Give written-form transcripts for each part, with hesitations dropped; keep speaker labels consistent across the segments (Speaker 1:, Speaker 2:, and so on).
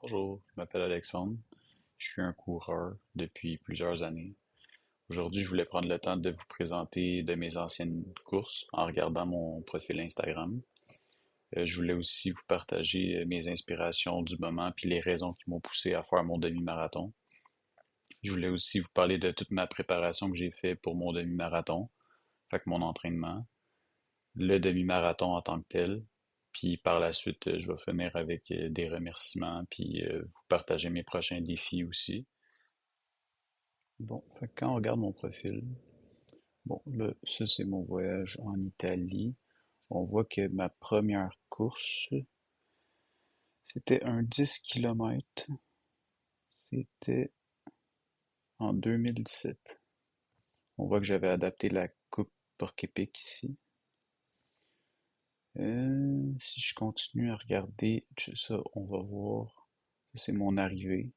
Speaker 1: Bonjour, je m'appelle Alexandre. Je suis un coureur depuis plusieurs années. Aujourd'hui, je voulais prendre le temps de vous présenter de mes anciennes courses en regardant mon profil Instagram. Je voulais aussi vous partager mes inspirations du moment puis les raisons qui m'ont poussé à faire mon demi-marathon. Je voulais aussi vous parler de toute ma préparation que j'ai fait pour mon demi-marathon, fait que mon entraînement, le demi-marathon en tant que tel. Puis par la suite, je vais finir avec des remerciements, puis vous partager mes prochains défis aussi. Bon, fait que quand on regarde mon profil, bon, là, ça c'est mon voyage en Italie. On voit que ma première course, c'était un 10 km. C'était en 2017. On voit que j'avais adapté la coupe Porc-Épic ici. Si je continue à regarder ça, on va voir. Ça, c'est mon arrivée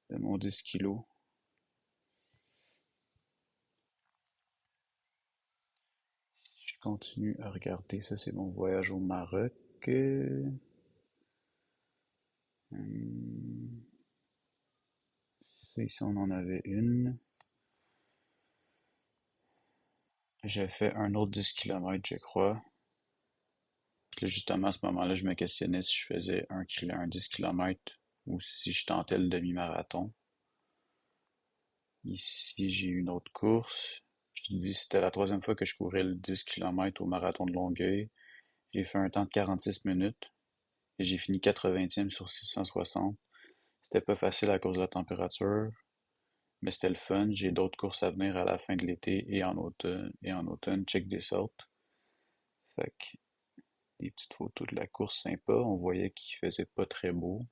Speaker 1: de mon 10 kilos. Si je continue à regarder, ça, c'est mon voyage au Maroc. Hum, Ça, ici, on en avait une. J'ai fait un autre 10 km, je crois. Puis là, justement, à ce moment-là, je me questionnais si je faisais un 10 km ou si je tentais le demi-marathon. Ici, j'ai une autre course. Je te dis, c'était la troisième fois que je courais le 10 km au marathon de Longueuil. J'ai fait un temps de 46 minutes et j'ai fini 80e sur 660. C'était pas facile à cause de la température, mais c'était le fun. J'ai d'autres courses à venir à la fin de l'été et en automne, check this out. Fait que des petites photos de la course sympa. On voyait qu'il faisait pas très beau.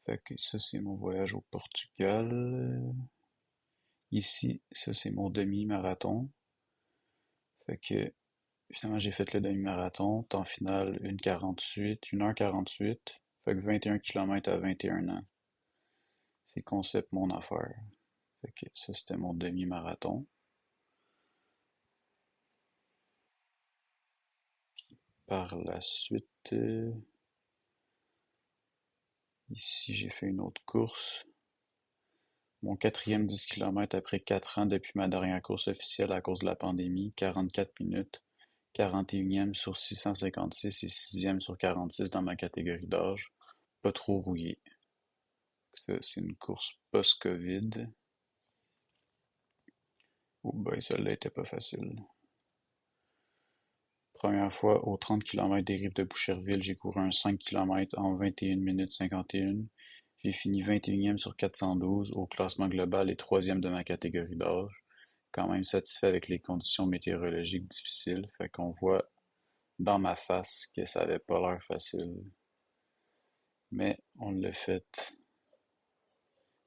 Speaker 1: Fait que ça, c'est mon voyage au Portugal. Ici, ça, c'est mon demi-marathon. Fait que finalement, j'ai fait le demi-marathon. Temps final, 1h48. 1h48. Fait que 21 km à 21 ans. C'est concept mon affaire. Fait que ça, c'était mon demi-marathon. Par la suite, ici, j'ai fait une autre course. Mon quatrième 10 km après 4 ans depuis ma dernière course officielle à cause de la pandémie, 44 minutes, 41e sur 656 et 6e sur 46 dans ma catégorie d'âge. Pas trop rouillé. Ça, c'est une course post-Covid. Oh boy, celle-là était pas facile. Première fois aux 30 km des rives de Boucherville, j'ai couru un 5 km en 21 minutes 51. J'ai fini 21e sur 412 au classement global et troisième de ma catégorie d'âge. Quand même satisfait avec les conditions météorologiques difficiles, fait qu'on voit dans ma face que ça avait pas l'air facile. Mais on l'a fait.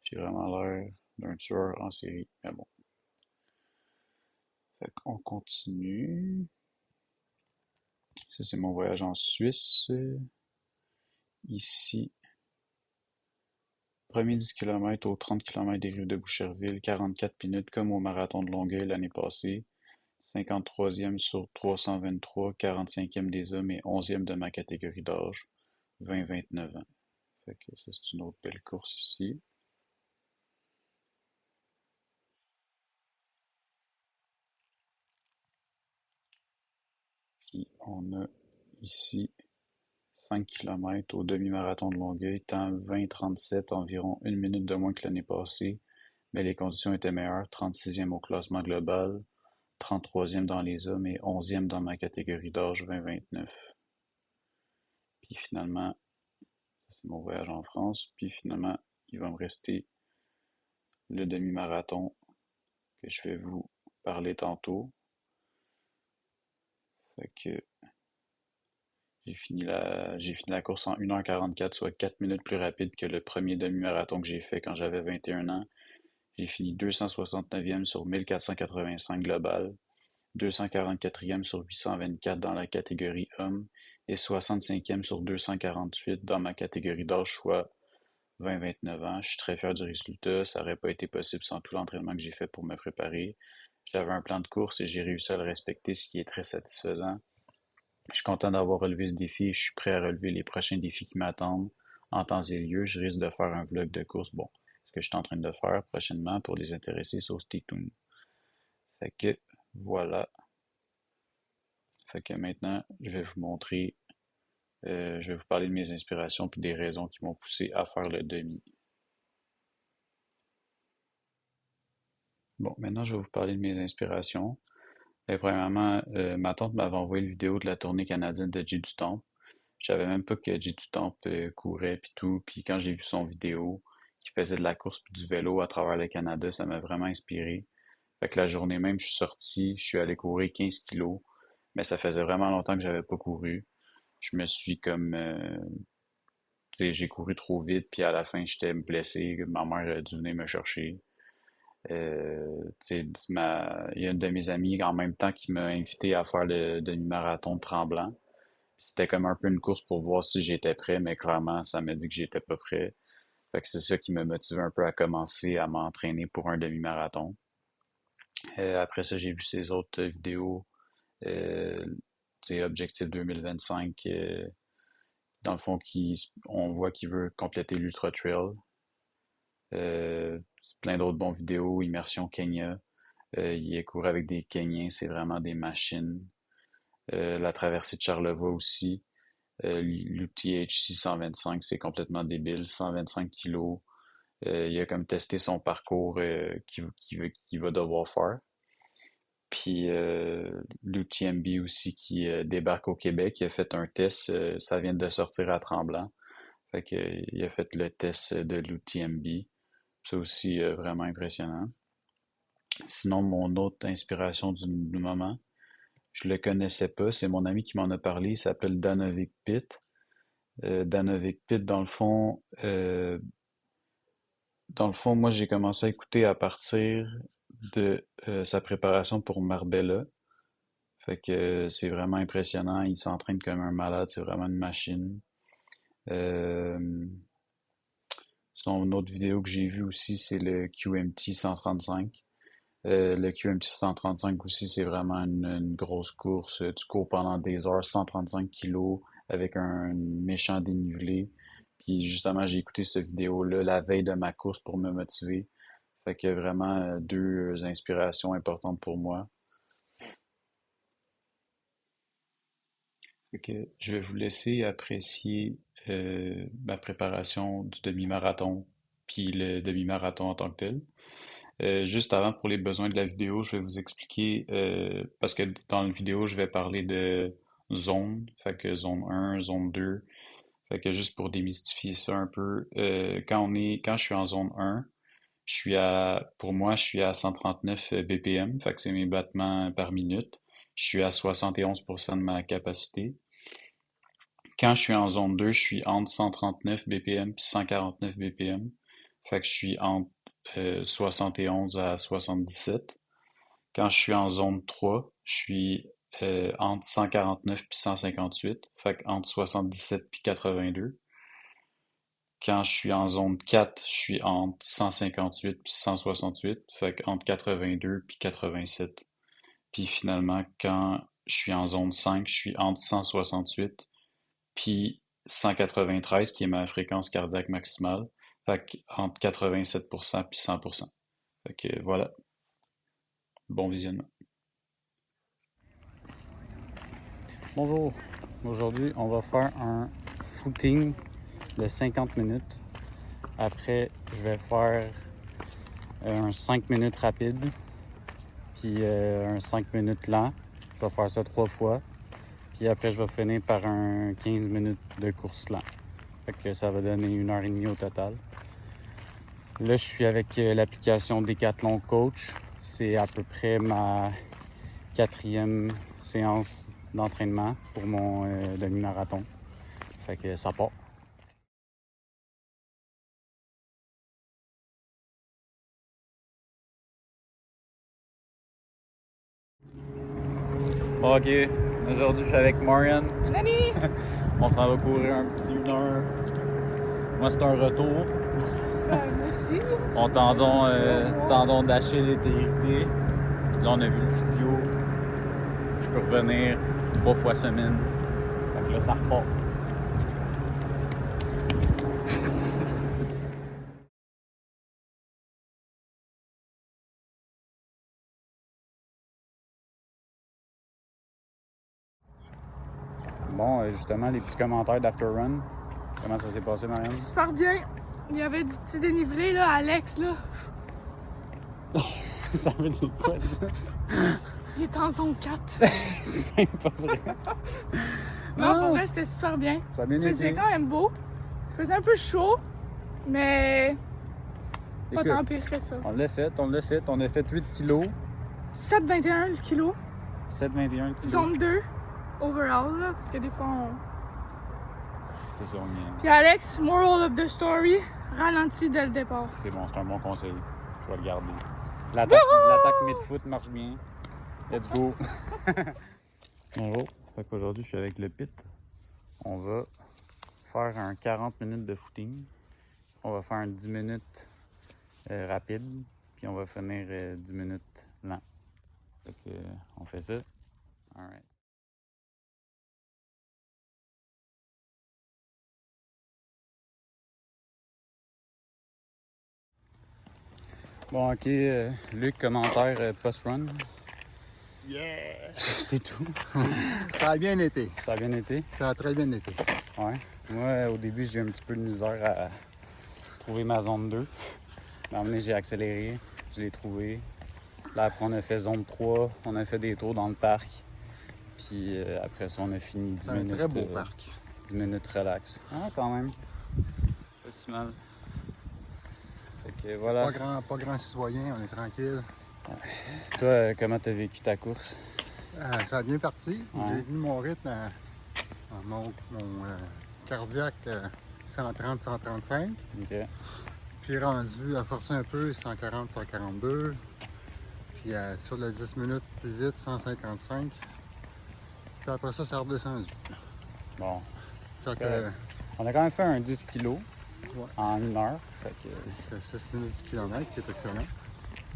Speaker 1: J'ai vraiment l'air d'un tueur en série. Mais bon. Fait qu'on continue. Ça, c'est mon voyage en Suisse. Ici, premier 10 km aux 30 km des rives de Boucherville, 44 minutes comme au marathon de Longueuil l'année passée. 53e sur 323, 45e des hommes et 11e de ma catégorie d'âge, 20-29 ans. Fait que ça, c'est une autre belle course ici. Puis on a ici 5 km au demi-marathon de Longueuil, temps 20-37, environ une minute de moins que l'année passée, mais les conditions étaient meilleures, 36e au classement global, 33e dans les hommes et 11e dans ma catégorie d'âge 20-29. Puis finalement, c'est mon voyage en France, puis finalement, il va me rester le demi-marathon que je vais vous parler tantôt. Fait que j'ai fini la course en 1h44, soit 4 minutes plus rapide que le premier demi-marathon que j'ai fait quand j'avais 21 ans. J'ai fini 269e sur 1485 global, 244e sur 824 dans la catégorie homme et 65e sur 248 dans ma catégorie d'âge, soit 20-29 ans. Je suis très fier du résultat. Ça n'aurait pas été possible sans tout l'entraînement que j'ai fait pour me préparer. J'avais un plan de course et j'ai réussi à le respecter, ce qui est très satisfaisant. Je suis content d'avoir relevé ce défi et je suis prêt à relever les prochains défis qui m'attendent en temps et lieu. Je risque de faire un vlog de course. Bon, ce que je suis en train de faire prochainement pour les intéressés sur Stay Tuned. Fait que voilà. Fait que maintenant, je vais vous montrer, je vais vous parler de mes inspirations et des raisons qui m'ont poussé à faire le demi. Bon, maintenant, je vais vous parler de mes inspirations. Premièrement, ma tante m'avait envoyé une vidéo de la tournée canadienne de Jay du Temple. Je savais même pas que Jay du Temple courait puis tout. Puis quand j'ai vu son vidéo, qui faisait de la course puis du vélo à travers le Canada, ça m'a vraiment inspiré. Fait que la journée même, je suis sorti, je suis allé courir 15 kilos, mais ça faisait vraiment longtemps que j'avais pas couru. Je me suis comme, tu sais, j'ai couru trop vite, puis à la fin, j'étais blessé. Ma mère a dû venir me chercher. Tu sais, il y a une de mes amies en même temps qui m'a invité à faire le demi-marathon de Tremblant. C'était comme un peu une course pour voir si j'étais prêt, mais clairement, ça m'a dit que j'étais pas prêt. Fait que c'est ça qui m'a motivé un peu à commencer à m'entraîner pour un demi-marathon. Après ça, j'ai vu ses autres vidéos, euh, tu sais, Objectif 2025, dans le fond, on voit qu'il veut compléter l'Ultra Trail. Plein d'autres bons vidéos, Immersion Kenya. Il court avec des Kenyans, c'est vraiment des machines. La traversée de Charlevoix aussi. L'UTHC 125, c'est complètement débile. 125 kilos. Il a comme testé son parcours qu'il va devoir faire. Puis l'UTMB aussi qui débarque au Québec. Il a fait un test. Ça vient de sortir à Tremblant. Fait que, il a fait le test de l'UTMB. C'est aussi vraiment impressionnant. Sinon, mon autre inspiration du moment, je le connaissais pas. C'est mon ami qui m'en a parlé. Il s'appelle Danovic Pitt. Danovic Pitt, dans le fond, moi, j'ai commencé à écouter à partir de sa préparation pour Marbella. Fait que c'est vraiment impressionnant. Il s'entraîne comme un malade. C'est vraiment une machine. Euh, Sinon, une autre vidéo que j'ai vue aussi, c'est le QMT 135. Le QMT 135 aussi, c'est vraiment une grosse course. Tu cours pendant des heures, 135 kilos, avec un méchant dénivelé. Puis justement, j'ai écouté cette vidéo-là la veille de ma course pour me motiver. Fait que vraiment deux inspirations importantes pour moi. Fait que je vais vous laisser apprécier ma préparation du demi-marathon, puis le demi-marathon en tant que tel. Juste avant, pour les besoins de la vidéo, je vais vous expliquer, parce que dans la vidéo, je vais parler de zone, fait que zone 1, zone 2, fait que juste pour démystifier ça un peu, quand je suis en zone 1, pour moi, je suis à 139 BPM, fait que c'est mes battements par minute. Je suis à 71% de ma capacité. Quand je suis en zone 2, je suis entre 139 BPM et 149 BPM. Fait que je suis entre 71 à 77. Quand je suis en zone 3, je suis entre 149 et 158. Fait que entre 77 et 82. Quand je suis en zone 4, je suis entre 158 et 168. Fait que entre 82 et 87. Puis finalement, quand je suis en zone 5, je suis entre 168 puis 193, qui est ma fréquence cardiaque maximale. Fait que entre 87% puis 100%. Fait que voilà, bon visionnement. Bonjour, aujourd'hui on va faire un footing de 50 minutes. Après, je vais faire un 5 minutes rapide, puis un 5 minutes lent. Je vais faire ça 3 fois. Puis après, je vais finir par un 15 minutes de course lent. Fait que ça va donner 1h30 au total. Là, je suis avec l'application Decathlon Coach. C'est à peu près ma 4e séance d'entraînement pour mon demi-marathon. Fait que ça part. Bon, ok, aujourd'hui je suis avec Marian.
Speaker 2: Salut!
Speaker 1: On s'en va courir un petit 1 heure. Moi, c'est un retour.
Speaker 2: Ben, moi aussi.
Speaker 1: Mon tendon d'Achille était irrité. Là, on a vu le physio. Je peux revenir 3 fois semaine. Là, ça repart. Bon, justement, les petits commentaires d'After Run. Comment ça s'est passé, Marianne?
Speaker 2: Super bien. Il y avait du petit dénivelé, là, Alex, là.
Speaker 1: Ça veut dire quoi, ça?
Speaker 2: Il est en zone 4.
Speaker 1: C'est même pas vrai.
Speaker 2: Non, pour vrai, c'était super bien.
Speaker 1: Ça a bien
Speaker 2: Il faisait
Speaker 1: été.
Speaker 2: quand même beau. Il faisait un peu chaud, mais pas
Speaker 1: Écoute,
Speaker 2: tant pire que ça.
Speaker 1: on l'a fait. On a fait 8 kilos.
Speaker 2: 7,21 le kilo.
Speaker 1: 7,21 kilos.
Speaker 2: Zone 2 overall, là, parce que des fois, on...
Speaker 1: C'est ça, on y est.
Speaker 2: Puis Alex, moral of the story, ralenti dès le départ.
Speaker 1: C'est bon, c'est un bon conseil. Je vais le garder. L'attaque mid-foot marche bien. Let's go! Bonjour. Fait qu'aujourd'hui, je suis avec le pit. On va faire un 40 minutes de footing. On va faire un 10 minutes rapide. Puis on va finir 10 minutes lent. Fait que, on fait ça. Alright. Bon, ok. Luc, commentaire post-run.
Speaker 3: Yeah!
Speaker 1: C'est tout.
Speaker 3: Ça a bien été.
Speaker 1: Ça a bien été?
Speaker 3: Ça a très bien été.
Speaker 1: Ouais. Moi, au début, j'ai eu un petit peu de misère à trouver ma zone 2. Mais à un moment donné, j'ai accéléré. Je l'ai trouvé. Là, après, on a fait zone 3. On a fait des tours dans le parc. Puis après ça, on a fini 10
Speaker 3: C'est un
Speaker 1: minutes.
Speaker 3: très beau parc.
Speaker 1: 10 minutes relax. Ah, quand même. Pas si mal. Fait que voilà.
Speaker 3: Pas grand citoyen, on est tranquille.
Speaker 1: Toi, comment t'as vécu ta course?
Speaker 3: Ça a bien parti.
Speaker 1: Ouais.
Speaker 3: J'ai vu mon rythme à mon cardiaque 130-135.
Speaker 1: Ok.
Speaker 3: Puis rendu à forcer un peu 140-142. Puis sur le 10 minutes plus vite 155. Puis après ça, ça a redescendu.
Speaker 1: Bon.
Speaker 3: Fait que
Speaker 1: Correct. On a quand même fait un 10 kilos
Speaker 3: Ouais.
Speaker 1: en 1 heure. Fait que
Speaker 3: ça fait 6 minutes du kilomètre, ce qui est excellent.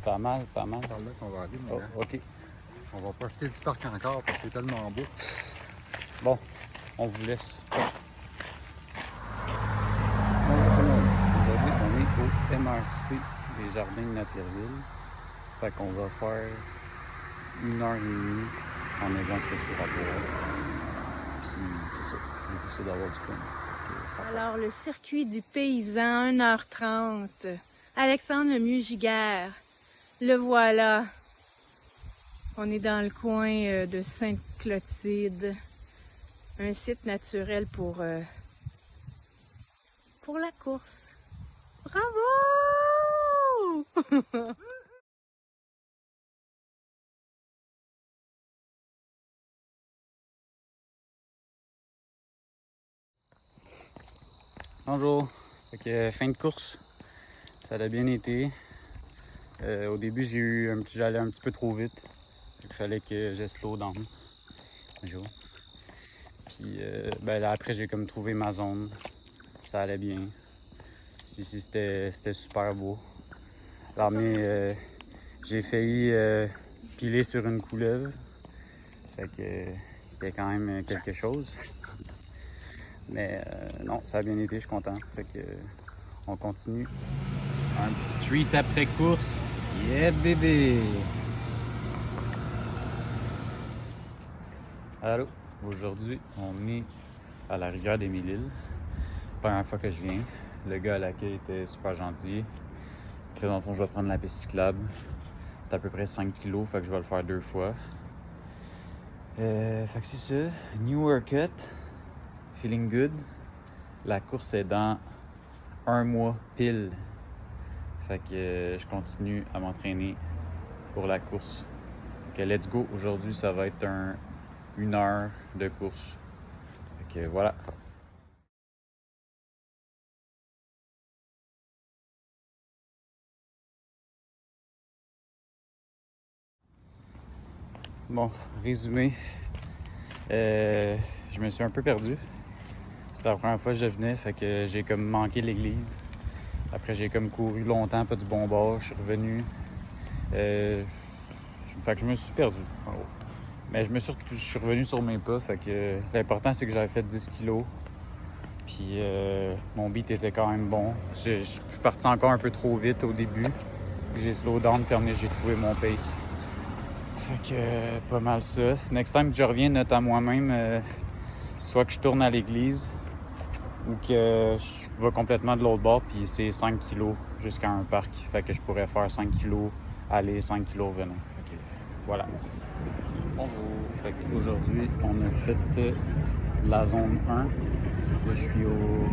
Speaker 1: pas mal, pas mal.
Speaker 3: C'est par là qu'on va aller. Mais,
Speaker 1: Oh, ok.
Speaker 3: on va profiter du parc encore parce qu'il est tellement beau.
Speaker 1: Bon, on vous laisse. Bonjour tout le monde. Aujourd'hui, on est au MRC des Jardins de Napierville. Fait qu'on va faire 1h30 en aisance respiratoire. Puis c'est ça. Le but, c'est d'avoir du fun. Fait que ça part.
Speaker 4: Alors, le circuit du paysan, 1h30. Alexandre Lemieux-Giguère. Le voilà. On est dans le coin de Sainte-Clotilde. Un site naturel pour la course. Bravo!
Speaker 1: Bonjour. Fait que fin de course. Ça a bien été. Au début, j'allais un petit peu trop vite. Il fallait que je slow down. Bonjour. Puis ben là, après, j'ai comme trouvé ma zone. Ça allait bien. Ici, c'était super beau. Alors, mais j'ai failli piler sur une couleuvre. Fait que c'était quand même quelque chose. Mais non, ça a bien été, je suis content. Fait que on continue. Un petit treat après course. Yeah, bébé! Allô? Aujourd'hui, on est à la rivière des Mille-Îles. Première fois que je viens. Le gars à l'accueil était super gentil. Là, dans le fond, je vais prendre la piste cyclable. C'est à peu près 5 kilos, fait que je vais le faire 2 fois. Fait que c'est ça. New workout. Feeling good. La course est dans 1 mois pile. Fait que je continue à m'entraîner pour la course. Fait que let's go. Aujourd'hui, ça va être 1 heure de course. Fait que voilà. Bon, résumé. Je me suis un peu perdu. C'était la première fois que je venais, fait que j'ai comme manqué l'église. Après, j'ai comme couru longtemps, pas du bon bord. Je suis revenu. Fait que je me suis perdu, en gros. Mais je suis revenu sur mes pas, fait que l'important c'est que j'avais fait 10 kilos. Puis mon beat était quand même bon. Je suis parti encore un peu trop vite au début. J'ai slow down, puis j'ai trouvé mon pace. Fait que pas mal ça. Next time que je reviens, note à moi-même, soit que je tourne à l'église ou que je vais complètement de l'autre bord, puis c'est 5 kilos jusqu'à un parc. Fait que je pourrais faire 5 kilos aller, 5 kilos revenir. Fait que voilà. Bonjour. Fait qu'aujourd'hui, on a fait la zone 1. Là, je suis au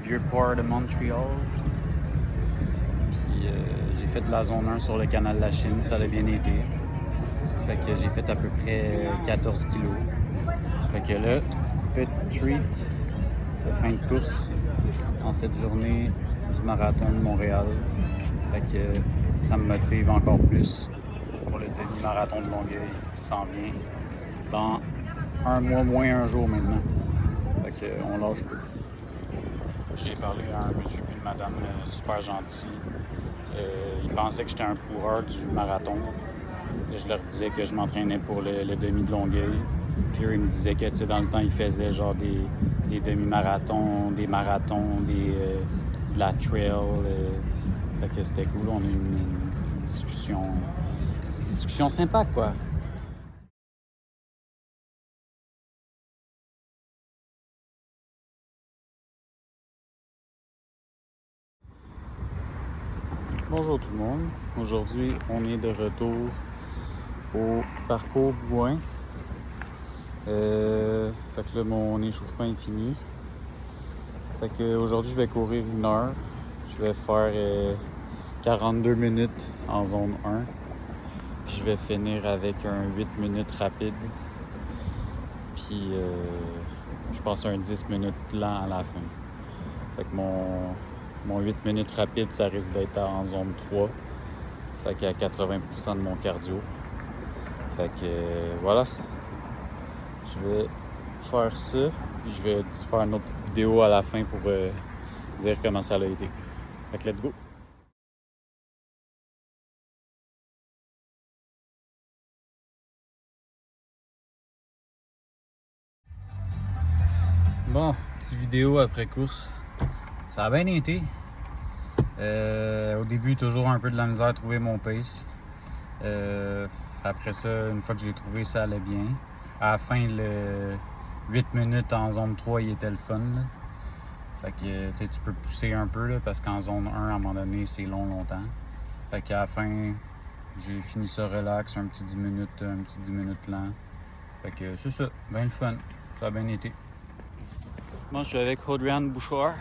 Speaker 1: Vieux-Port de Montréal. Puis j'ai fait de la zone 1 sur le canal de la Chine, ça a bien été. Fait que j'ai fait à peu près 14 kilos. Fait que là, petit treat de fin de course en cette journée du marathon de Montréal. Fait que ça me motive encore plus pour le demi-marathon de Longueuil qui s'en vient dans un mois moins un jour maintenant. Fait que on lâche peu. J'ai parlé à un monsieur et une madame super gentils. Ils pensaient que j'étais un coureur du marathon. Je leur disais que je m'entraînais pour le demi de Longueuil. Puis eux, ils me disaient que, tu sais, dans le temps, ils faisaient genre des demi-marathons, des marathons, de la trail. Fait que c'était cool. On a eu une petite discussion sympa, quoi. Bonjour tout le monde. Aujourd'hui, on est de retour au parcours Bouin. Fait que là, mon échauffement est fini. Fait que aujourd'hui, je vais courir 1 heure. Je vais faire 42 minutes en zone 1. Puis je vais finir avec un 8 minutes rapide. Puis je pense un 10 minutes lent à la fin. Fait que mon 8 minutes rapide, ça risque d'être en zone 3. Fait qu'à 80% de mon cardio. Fait que voilà. Je vais faire ça. Puis je vais faire une autre petite vidéo à la fin pour dire comment ça a été. Fait que let's go! Bon, petite vidéo après course. Ça a bien été. Au début, toujours un peu de la misère à trouver mon pace. Après ça, une fois que je l'ai trouvé, ça allait bien. À la fin, le 8 minutes en zone 3, il était le fun. Là. Fait que tu peux pousser un peu là, parce qu'en zone 1, à un moment donné, c'est longtemps. Fait qu'à la fin, j'ai fini ça relax, un petit 10 minutes lent. Fait que c'est ça, bien le fun. Ça a bien été. Moi, je suis avec Audriane Bouchard.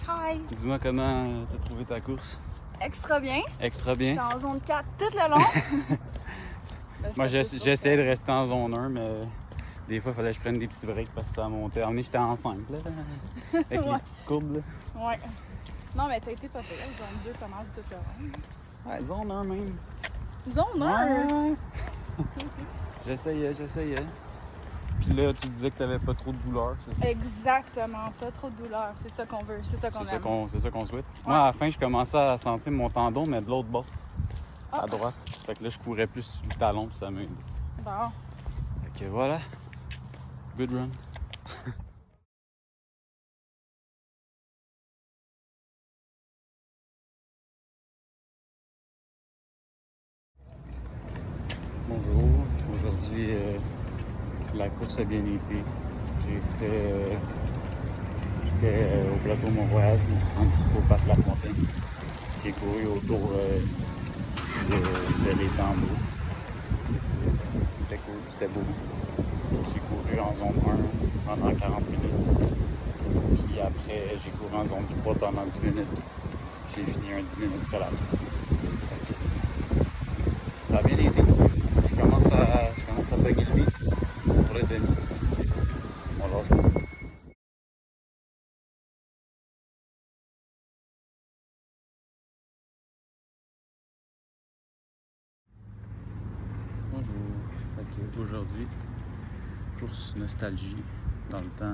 Speaker 2: Hi!
Speaker 1: Dis-moi comment t'as trouvé ta course.
Speaker 2: Extra bien.
Speaker 1: Extra bien.
Speaker 2: J'étais en zone 4 tout le long.
Speaker 1: Moi, j'essayais de rester en zone 1, mais des fois, il fallait que je prenne des petits breaks parce que ça montait. À un moment donné, j'étais en 5, là, avec les petites courbes. Là.
Speaker 2: Ouais. Non, mais t'as été pas pire. Zone 2, pas mal tout le long.
Speaker 1: Ouais, zone 1 même.
Speaker 2: Zone 1?
Speaker 1: Ouais. J'essayais. Puis là, tu disais que t'avais pas trop de douleur, c'est ça?
Speaker 2: Exactement, pas trop de douleur. C'est ça qu'on veut, c'est ça qu'on aime.
Speaker 1: C'est ça qu'on souhaite.
Speaker 2: Ouais.
Speaker 1: Moi, à la fin, je commençais à sentir mon tendon, mais de l'autre bord,
Speaker 2: Ah.
Speaker 1: à droite. Fait que là, je courais plus sur le talon, puis ça m'aide.
Speaker 2: Bon.
Speaker 1: Fait que voilà. Good run. Bonjour. Aujourd'hui, la course a bien été. J'ai fait... J'étais au plateau Mont-Royal, je me suis rendu jusqu'au parc La Fontaine. J'ai couru autour de l'étang d'eau. C'était cool, c'était beau. J'ai couru en zone 1 pendant 40 minutes. Puis après, j'ai couru en zone 3 pendant 10 minutes. J'ai fini un 10 minutes relax. Ça a bien été. Je commence à bugger le beat pour le demi. On lâche pas. Bonjour. Aujourd'hui, course nostalgie. Dans le temps,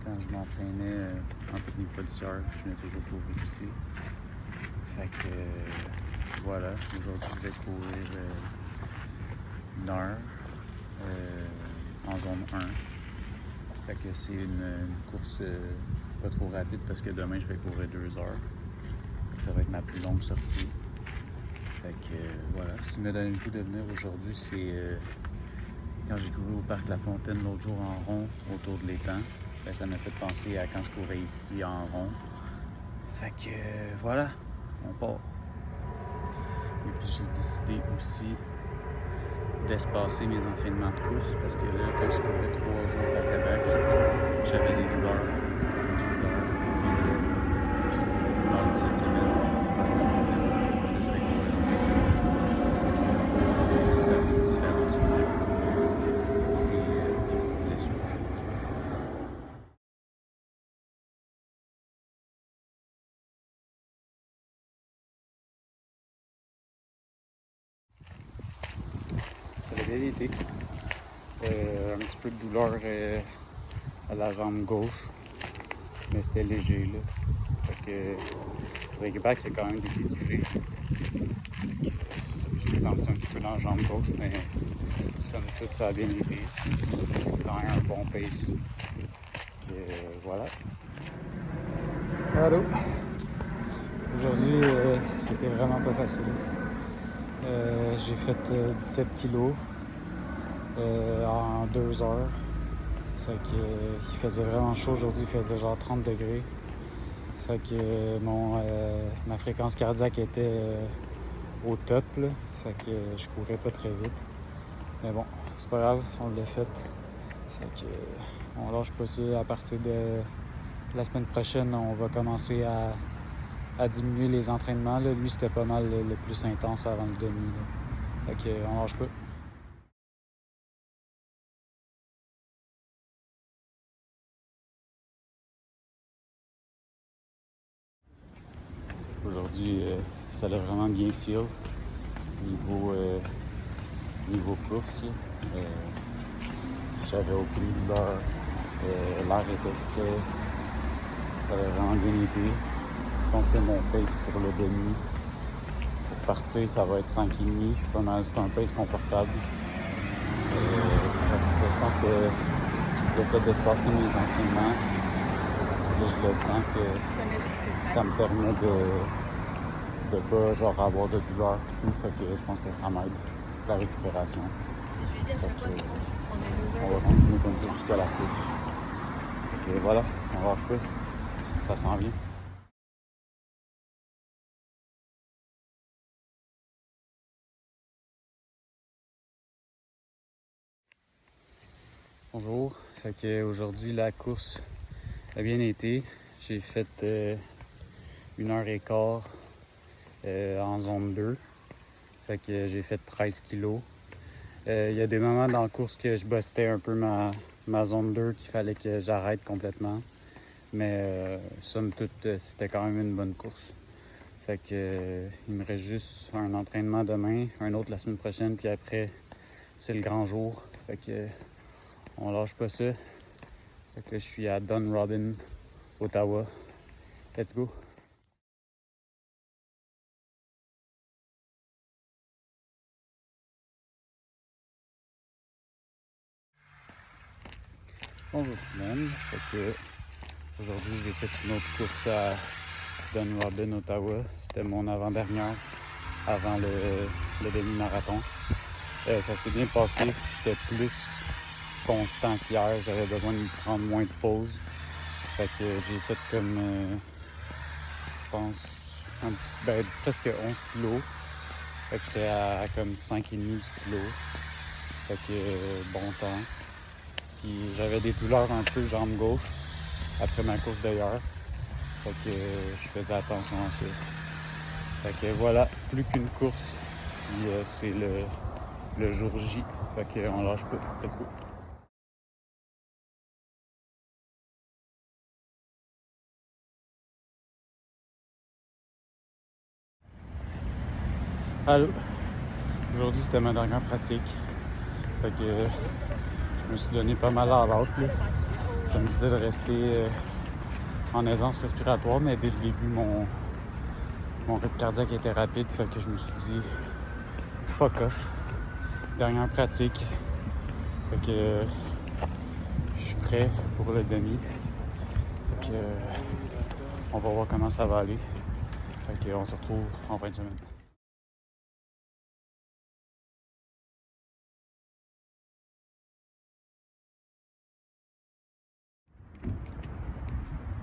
Speaker 1: quand je m'entraînais en technique policière, je venais toujours courir ici. Fait que voilà, aujourd'hui je vais courir 1 heure en zone 1. Fait que c'est une course pas trop rapide parce que demain je vais courir 2 heures. Ça va être ma plus longue sortie. Fait que voilà, ce qui m'a donné le goût de venir aujourd'hui, c'est quand j'ai couru au parc La Fontaine l'autre jour en rond autour de l'étang. Ben, ça m'a fait penser à quand je courais ici en rond. Fait que voilà, on part. Et puis j'ai décidé aussi d'espacer mes entraînements de course parce que là, quand je courais 3 jours à Québec, j'avais des douleurs musculaires. J'ai couru mardi cette semaine à La Fontaine. Là, je vais courir en fin de semaine. Donc, ça fait une différence au niveau des petites blessures. Ça a bien été. Un petit peu de douleur à la jambe gauche, mais c'était léger là, parce que pour les Québec, il y a quand même des dénivelés. Je l'ai senti un petit peu dans la jambe gauche, mais somme toute, ça a bien été. Dans un bon pace. Voilà. Allô. Aujourd'hui, c'était vraiment pas facile. J'ai fait 17 kilos en 2 heures. Fait que il faisait vraiment chaud aujourd'hui, il faisait genre 30 degrés. Fait que ma fréquence cardiaque était au top, là. Fait que je courais pas très vite. Mais bon, c'est pas grave, on l'a fait. Fait que on lâche pas ça. À partir de la semaine prochaine, on va commencer à diminuer les entraînements. Là. Lui, c'était pas mal le plus intense avant le demi. Là. Fait que on lâche pas. Aujourd'hui, ça a vraiment bien feel niveau course. J'avais aucune douleur. L'air était frais. Ça a vraiment bien été. Je pense que mon pace pour le demi, pour partir, ça va être 5,5. Je suis pas mal, c'est un pace confortable. C'est ça, je pense que le fait d'espacer mes entraînements, là, je le sens que ça me permet de pas genre avoir de douleur tout. Fait que je pense que ça m'aide la récupération. Fait que, on va continuer comme ça jusqu'à la course. Fait que voilà, on lâche pas. Ça s'en vient. Bonjour. Fait que aujourd'hui la course a bien été. J'ai fait 1h15 en zone 2. Fait que j'ai fait 13 kilos. Il y a des moments dans la course que je bustais un peu ma zone 2 qu'il fallait que j'arrête complètement. Mais somme toute, c'était quand même une bonne course. Fait que il me reste juste un entraînement demain, un autre la semaine prochaine, puis après, c'est le grand jour. Fait que on lâche pas ça. Fait que là, je suis à Dunrobin, Ottawa. Let's go! Bonjour tout le monde. Fait que aujourd'hui, j'ai fait une autre course à Dunrobin, Ottawa. C'était mon avant-dernière avant le demi-marathon. Ça s'est bien passé. J'étais plus constant qu'hier. J'avais besoin de prendre moins de pauses. Fait que j'ai fait comme, je pense, presque 11 kilos. Fait que j'étais à comme 5,5 du kilo. Fait que bon temps. Puis j'avais des douleurs un peu jambe gauche après ma course d'hier. Fait que je faisais attention à ça. Fait que voilà, plus qu'une course. Puis c'est le jour J. Fait qu'on lâche pas. Let's go! Allô! Aujourd'hui, c'était ma dernière pratique. Fait que je me suis donné pas mal à l'autre. Ça me disait de rester en aisance respiratoire, mais dès le début, mon rythme cardiaque était rapide. Fait que je me suis dit, fuck off.
Speaker 5: Dernière pratique. Fait que je suis prêt pour le demi. Fait que on va voir comment ça va aller. Fait que on se retrouve en fin de semaine.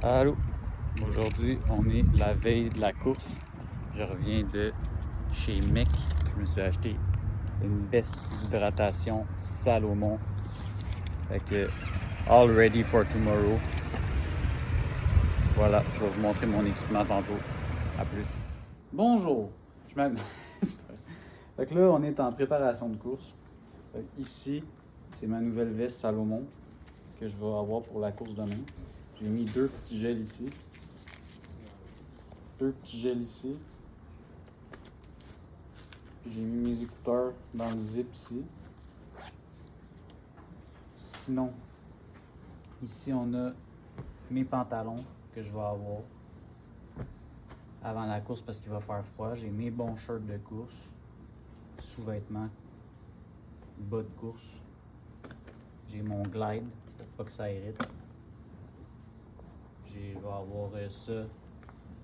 Speaker 5: Allô? Aujourd'hui, on est la veille de la course. Je reviens de chez Mec. Je me suis acheté une veste d'hydratation Salomon. Fait que, all ready for tomorrow. Voilà, je vais vous montrer mon équipement tantôt. À plus. Bonjour! Je m'appelle. Fait que là, on est en préparation de course. Fait que ici, c'est ma nouvelle veste Salomon que je vais avoir pour la course demain. J'ai mis 2 petits gels ici. 2 petits gels ici. J'ai mis mes écouteurs dans le zip ici. Sinon, ici on a mes pantalons que je vais avoir avant la course parce qu'il va faire froid. J'ai mes bons shirts de course, sous-vêtements, bas de course. J'ai mon glide pour pas que ça irrite. Je vais avoir ça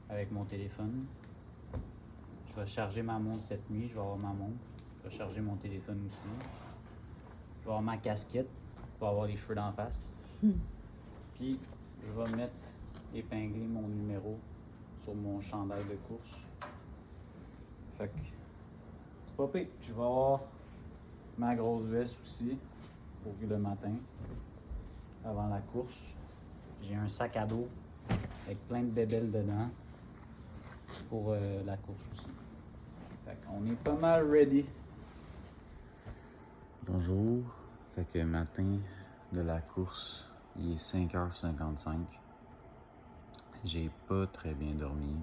Speaker 5: avec mon téléphone. Je vais charger ma montre cette nuit. Je vais avoir ma montre. Je vais charger mon téléphone aussi. Je vais avoir ma casquette pour avoir les cheveux d'en face. Puis je vais épingler mon numéro sur mon chandail de course. Fait que c'est pas pire. Je vais avoir ma grosse veste aussi pour le matin avant la course. J'ai un sac à dos avec plein de bébelles dedans pour la course aussi. Fait qu'on est pas mal ready. Bonjour. Fait que matin de la course, il est 5h55. J'ai pas très bien dormi.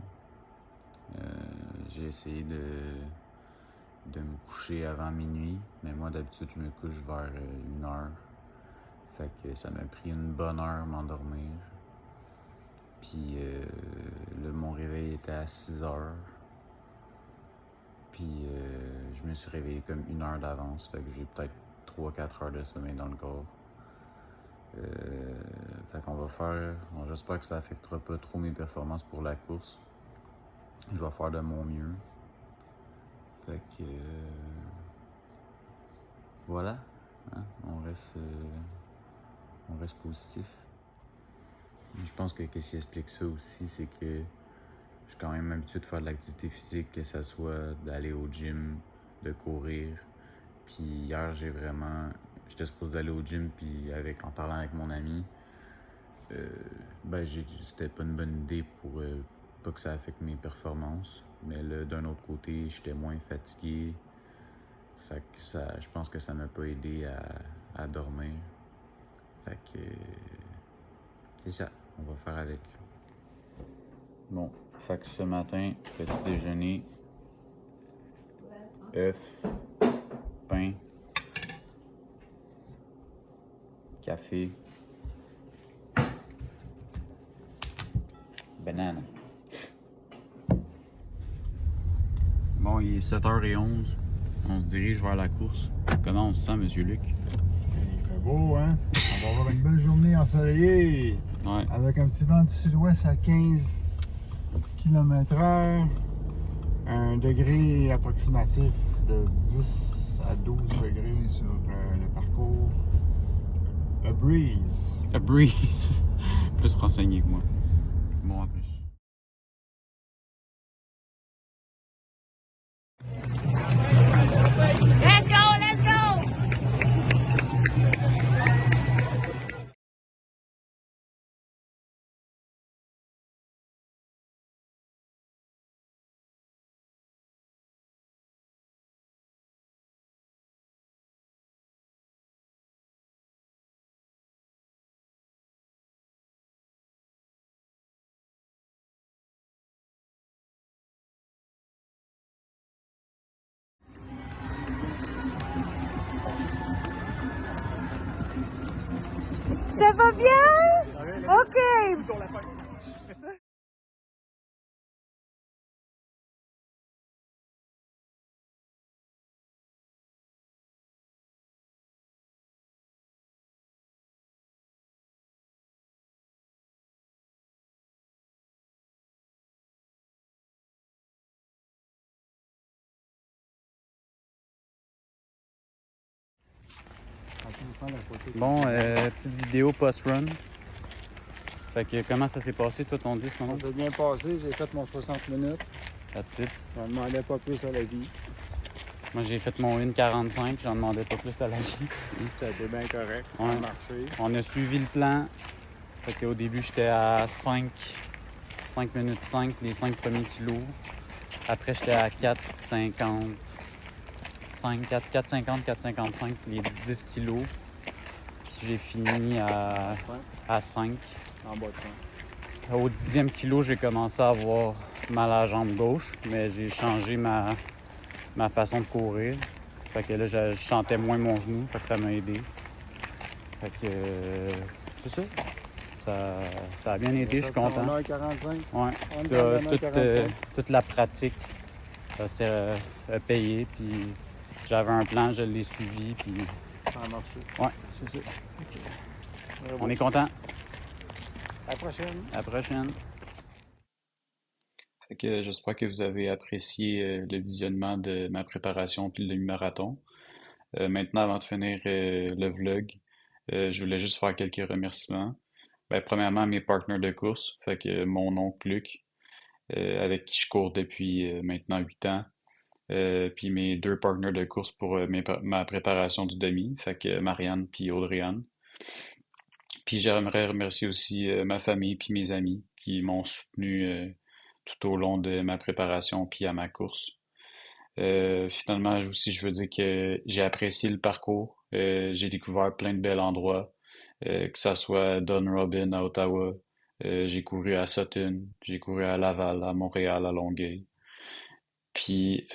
Speaker 5: J'ai essayé de me coucher avant minuit, mais moi d'habitude je me couche vers 1h. Fait que ça m'a pris une bonne heure à m'endormir. Puis mon réveil était à 6h. Puis je me suis réveillé comme 1 heure d'avance. Fait que j'ai peut-être 3-4 heures de sommeil dans le corps. Fait qu'on va faire. J'espère que ça affectera pas trop mes performances pour la course. Je vais faire de mon mieux. Fait que voilà. Hein? On reste positif. Je pense que ce qui explique ça aussi, c'est que je suis quand même habitué de faire de l'activité physique, que ce soit d'aller au gym, de courir. Puis hier, j'étais supposé d'aller au gym, puis en parlant avec mon ami, c'était pas une bonne idée pour pas que ça affecte mes performances. Mais là, d'un autre côté, j'étais moins fatigué. Fait que je pense que ça m'a pas aidé à dormir. Fait que c'est ça, on va faire avec. Bon, fait que ce matin, petit déjeuner, œufs, pain, café, banane. Bon, il est 7h11. On se dirige vers la course. Comment on se sent, Monsieur Luc?
Speaker 3: Il fait beau, hein? On va avoir une belle journée ensoleillée.
Speaker 5: Ouais.
Speaker 3: Avec un petit vent du sud-ouest à 15 km/h. Un degré approximatif de 10 à 12 degrés sur le parcours. A breeze.
Speaker 5: A breeze. Plus renseigné que moi. Bon, en plus.
Speaker 4: Ça va bien? OK.
Speaker 3: prends la photo.
Speaker 5: Bon, petite vidéo post-run. Fait que comment ça s'est passé, toi, ton 10
Speaker 3: Ça
Speaker 5: moment?
Speaker 3: s'est bien passé, j'ai fait mon 60 minutes.
Speaker 5: That's it.
Speaker 3: Je ne demandais pas plus à la vie.
Speaker 5: Moi, j'ai fait mon 1,45, j'en demandais pas plus à la vie.
Speaker 3: Ça a été bien correct, ça a
Speaker 5: Ouais.
Speaker 3: marché.
Speaker 5: On a suivi le plan. Fait qu'au début, j'étais à 5 minutes 5, les 5 premiers kilos. Après, j'étais à 4,50. 4,50, 4,55 les 10 kilos. Puis j'ai fini à 5.
Speaker 3: En bas de 5.
Speaker 5: Au 10e kilo, j'ai commencé à avoir mal à la jambe gauche, mais j'ai changé ma façon de courir. Fait que là, je sentais moins mon genou, fait que ça m'a aidé. Fait que c'est ça. Ça a bien aidé, je suis content.
Speaker 3: 1h45.
Speaker 5: Ouais.
Speaker 3: On est
Speaker 5: Toute,
Speaker 3: dans le 1h45.
Speaker 5: toute la pratique a payé, puis j'avais un plan, je l'ai suivi, puis
Speaker 3: Ça a marché.
Speaker 5: ouais, c'est ça.
Speaker 3: Bravo.
Speaker 5: On est content.
Speaker 3: À la prochaine.
Speaker 5: À la prochaine.
Speaker 1: Fait que j'espère que vous avez apprécié le visionnement de ma préparation puis le demi-marathon. Maintenant, avant de finir le vlog, je voulais juste faire quelques remerciements. Ben, premièrement, mes partenaires de course, fait que mon oncle Luc, avec qui je cours depuis maintenant 8 ans, puis mes 2 partenaires de course pour ma préparation du demi, fait que Marianne puis Audrey-Anne. Puis j'aimerais remercier aussi ma famille puis mes amis qui m'ont soutenu tout au long de ma préparation puis à ma course. Finalement, aussi, je veux dire que j'ai apprécié le parcours. J'ai découvert plein de bels endroits, que ça soit Don Robin à Ottawa. J'ai couru à Sutton, j'ai couru à Laval, à Montréal, à Longueuil. Puis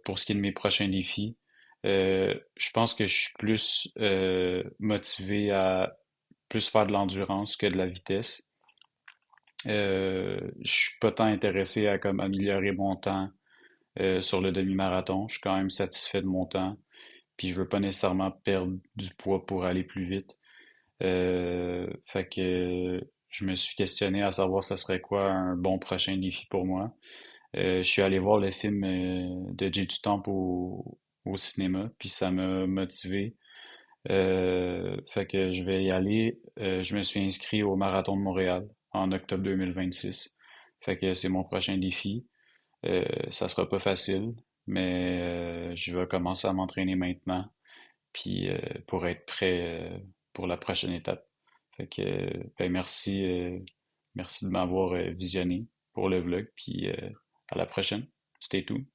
Speaker 1: pour ce qui est de mes prochains défis, je pense que je suis plus motivé à plus faire de l'endurance que de la vitesse. Je suis pas tant intéressé à comme améliorer mon temps sur le demi-marathon. Je suis quand même satisfait de mon temps. Puis je veux pas nécessairement perdre du poids pour aller plus vite. Fait que je me suis questionné à savoir ce serait quoi un bon prochain défi pour moi. Je suis allé voir le film de Jay du Temple au cinéma, puis ça m'a motivé. Fait que je vais y aller. Je me suis inscrit au Marathon de Montréal en octobre 2026. Fait que c'est mon prochain défi. Ça sera pas facile, mais je vais commencer à m'entraîner maintenant, puis pour être prêt pour la prochaine étape. Fait que ben merci de m'avoir visionné pour le vlog, puis à la prochaine. Stay tuned.